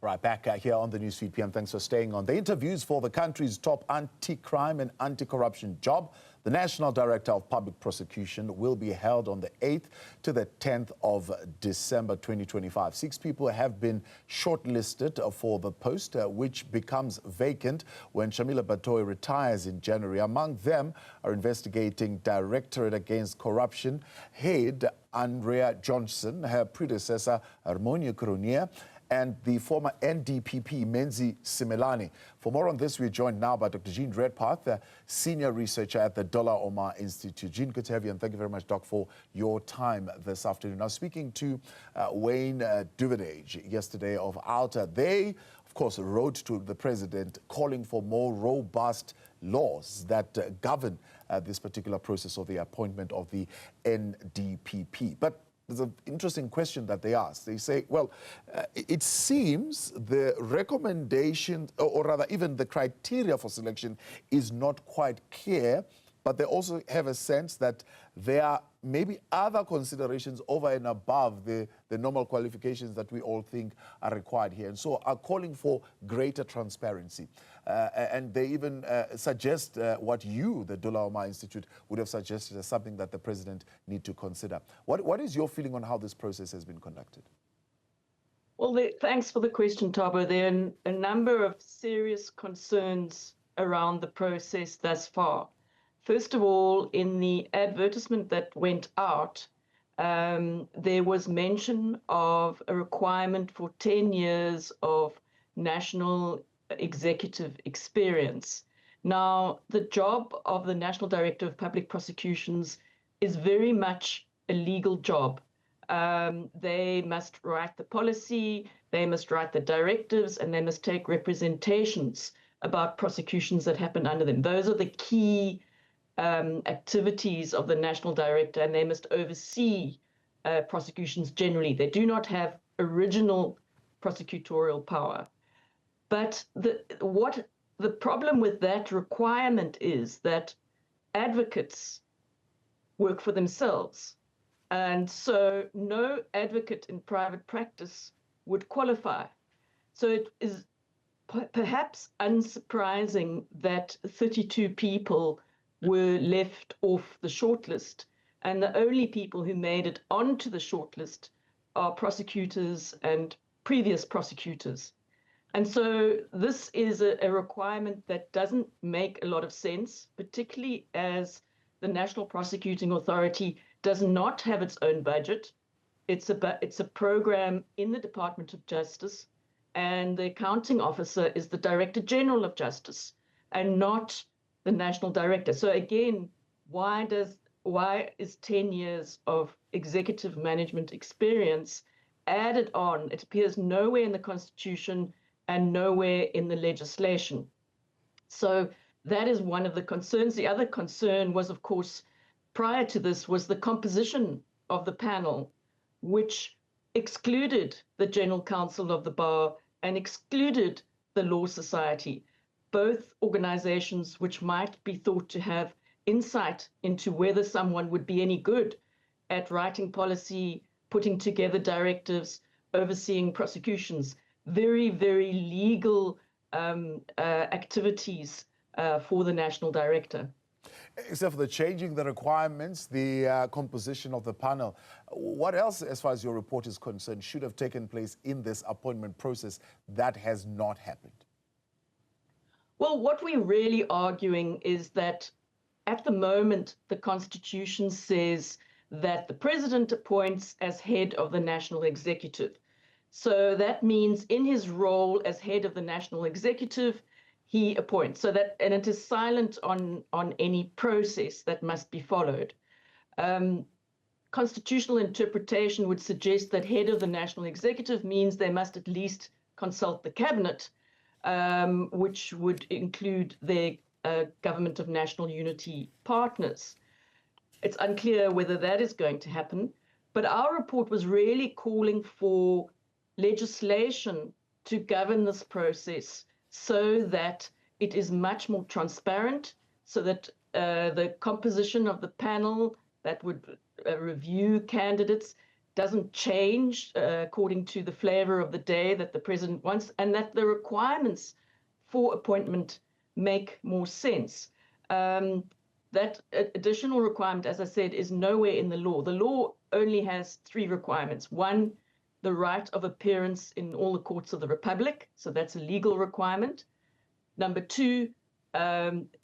Right, back here on the Newsfeed PM. Thanks for staying on. The interviews for the country's top anti-crime and anti-corruption job, the National Director of Public Prosecution, will be held on the 8th to the 10th of December 2025. 6 people have been shortlisted for the post, which becomes vacant when Shamila Batohi retires in January. Among them are investigating Directorate against corruption head Andrea Johnson, her predecessor Hermione Cronje, and the former NDPP Menzi Simelane. For more on this, we're joined now by Dr. Jean Redpath, a senior researcher at the Dullah Omar Institute. Jean, good to have you, and thank you very much, Doc, for your time this afternoon. Now, speaking to Wayne Duvenage yesterday of Alta, they, of course, wrote to the president calling for more robust laws that govern this particular process of the appointment of the NDPP. But there's an interesting question that they ask. They say, well, it seems the recommendation, or rather even the criteria for selection is not quite clear, but they also have a sense that there are maybe other considerations over and above the normal qualifications that we all think are required here, and so are calling for greater transparency. And they even suggest what you, the Dullah Omar Institute, would have suggested as something that the president need to consider. What is your feeling on how this process has been conducted? Well, thanks for the question, Thabo. There are a number of serious concerns around the process thus far. First of all, in the advertisement that went out, there was mention of a requirement for 10 years of national executive experience. Now, the job of the National Director of Public Prosecutions is very much a legal job. They must write the policy, they must write the directives, and they must take representations about prosecutions that happen under them. Those are the key activities of the National Director, and they must oversee prosecutions generally. They do not have original prosecutorial power. But the problem with that requirement is that advocates work for themselves. And so no advocate in private practice would qualify. So it is perhaps unsurprising that 32 people were left off the shortlist, and the only people who made it onto the shortlist are prosecutors and previous prosecutors. And so this is a requirement that doesn't make a lot of sense, particularly as the National Prosecuting Authority does not have its own budget. It's a program in the Department of Justice, and the accounting officer is the Director General of Justice and not the National Director. So again, why is 10 years of executive management experience added on? It appears nowhere in the Constitution and nowhere in the legislation. So that is one of the concerns. The other concern was, of course, prior to this, was the composition of the panel, which excluded the General Counsel of the Bar and excluded the Law Society, both organizations which might be thought to have insight into whether someone would be any good at writing policy, putting together directives, overseeing prosecutions. Very, very legal activities for the National Director. Except for the changing the requirements, the composition of the panel, what else, as far as your report is concerned, should have taken place in this appointment process that has not happened? Well, what we're really arguing is that at the moment, the Constitution says that the president appoints as head of the national executive. So that means in his role as head of the national executive, he appoints. So that, and it is silent on any process that must be followed. Constitutional interpretation would suggest that head of the national executive means they must at least consult the cabinet, which would include their government of national unity partners. It's unclear whether that is going to happen, but our report was really calling for legislation to govern this process so that it is much more transparent, so that the composition of the panel that would review candidates doesn't change according to the flavor of the day that the president wants, and that the requirements for appointment make more sense. That additional requirement, as I said, is nowhere in the law. The law only has 3 requirements. 1, the right of appearance in all the courts of the Republic, so that's a legal requirement. Number 2,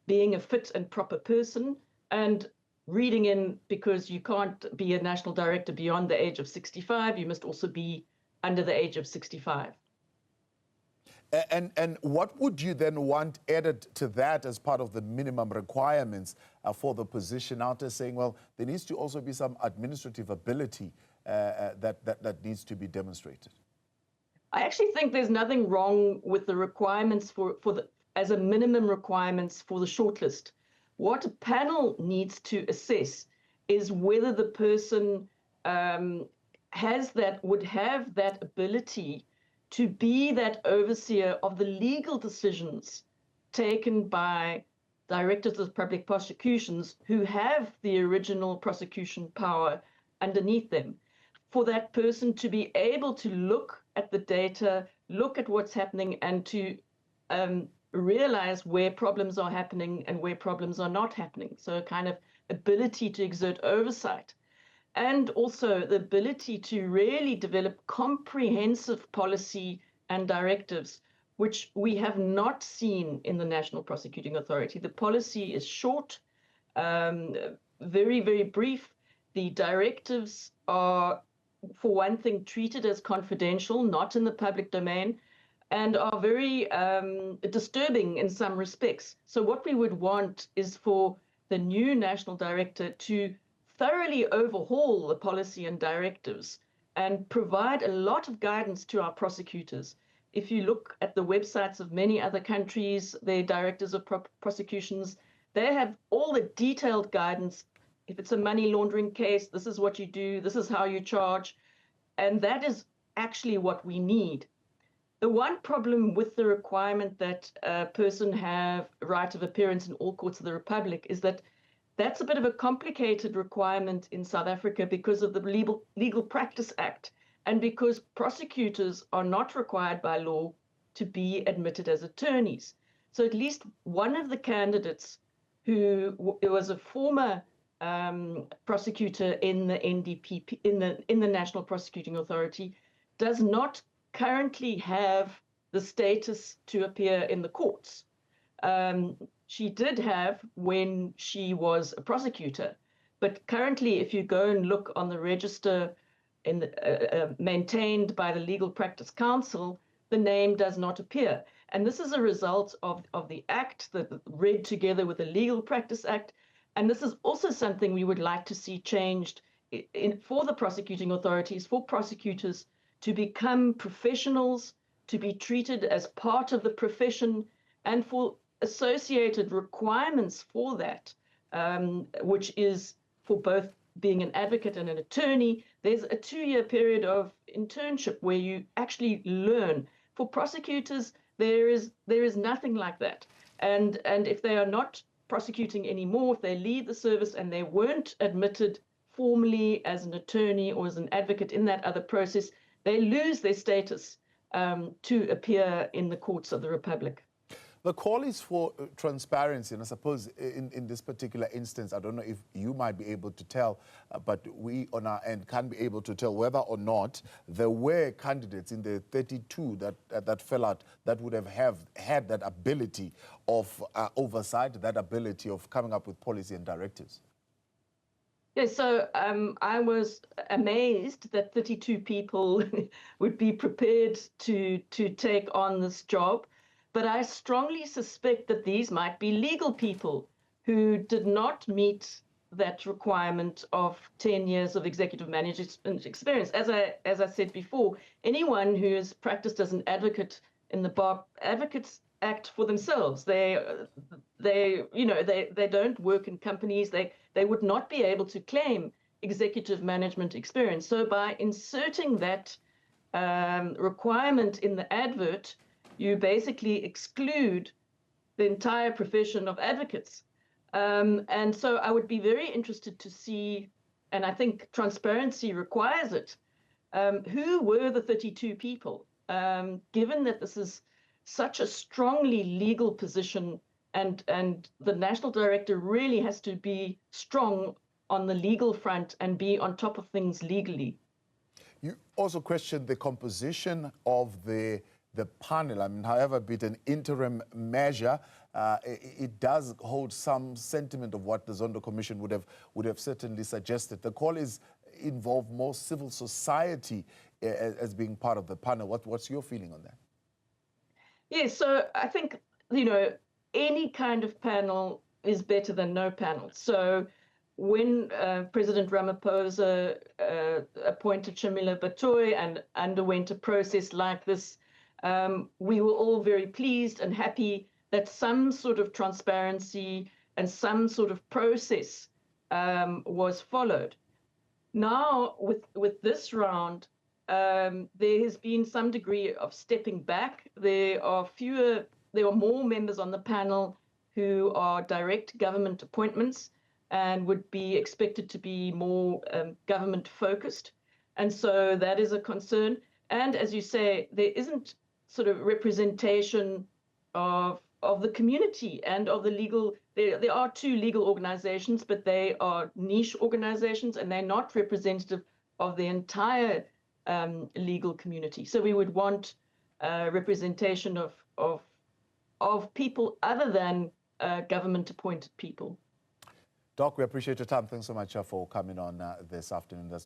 being a fit and proper person, and reading in, because you can't be a national director beyond the age of 65, you must also be under the age of 65. And what would you then want added to that as part of the minimum requirements for the position, out there saying, well, there needs to also be some administrative ability that needs to be demonstrated? I actually think there's nothing wrong with the requirements as a minimum requirements for the shortlist. What a panel needs to assess is whether the person would have that ability to be that overseer of the legal decisions taken by directors of public prosecutions who have the original prosecution power underneath them. For that person to be able to look at the data, look at what's happening, and to realize where problems are happening and where problems are not happening. So a kind of ability to exert oversight. And also the ability to really develop comprehensive policy and directives, which we have not seen in the National Prosecuting Authority. The policy is short, very, very brief. The directives are, for one thing, treated as confidential, not in the public domain, and are very disturbing in some respects. So what we would want is for the new national director to thoroughly overhaul the policy and directives and provide a lot of guidance to our prosecutors. If you look at the websites of many other countries, their directors of prosecutions, they have all the detailed guidance. If it's a money laundering case, this is what you do, this is how you charge, and that is actually what we need. The one problem with the requirement that a person have right of appearance in all courts of the Republic is that that's a bit of a complicated requirement in South Africa because of the Legal Practice Act, and because prosecutors are not required by law to be admitted as attorneys. So at least one of the candidates who was a former prosecutor in the NDPP, in the National Prosecuting Authority, does not currently have the status to appear in the courts. She did have when she was a prosecutor, but currently, if you go and look on the register maintained by the Legal Practice Council, the name does not appear. And this is a result of the Act that read together with the Legal Practice Act. And this is also something we would like to see changed for the prosecuting authorities, for prosecutors to become professionals, to be treated as part of the profession, and for associated requirements for that, which is for both being an advocate and an attorney. There's a 2-year period of internship where you actually learn. For prosecutors, there is nothing like that. And if they are not prosecuting anymore, if they leave the service and they weren't admitted formally as an attorney or as an advocate in that other process, they lose their status to appear in the courts of the Republic. The call is for transparency, and I suppose in this particular instance, I don't know if you might be able to tell, but we on our end can be able to tell whether or not there were candidates in the 32 that fell out that would have had that ability of oversight, that ability of coming up with policy and directives. Yes, so I was amazed that 32 people would be prepared to take on this job. But I strongly suspect that these might be legal people who did not meet that requirement of 10 years of executive management experience. As I said before, anyone who has practiced as an advocate in the Bar Advocates Act for themselves, they don't work in companies. They would not be able to claim executive management experience. So by inserting that requirement in the advert, you basically exclude the entire profession of advocates. And so I would be very interested to see, and I think transparency requires it, who were the 32 people? Given that this is such a strongly legal position, and the national director really has to be strong on the legal front and be on top of things legally. You also questioned the composition of the panel. I mean, however, be it an interim measure, it does hold some sentiment of what the Zondo Commission would have certainly suggested. The call is involve more civil society as being part of the panel. What's your feeling on that? Yes, so I think, you know, any kind of panel is better than no panel. So when President Ramaphosa appointed Shamila Batohi and underwent a process like this, we were all very pleased and happy that some sort of transparency and some sort of process was followed. Now, with this round, there has been some degree of stepping back. There are more members on the panel who are direct government appointments and would be expected to be more government focused. And so that is a concern. And as you say, there isn't sort of representation of the community and of the legal. There are two legal organizations, but they are niche organizations and they're not representative of the entire legal community. So we would want representation of people other than government appointed people. Doc, we appreciate your time. Thanks so much for coming on this afternoon.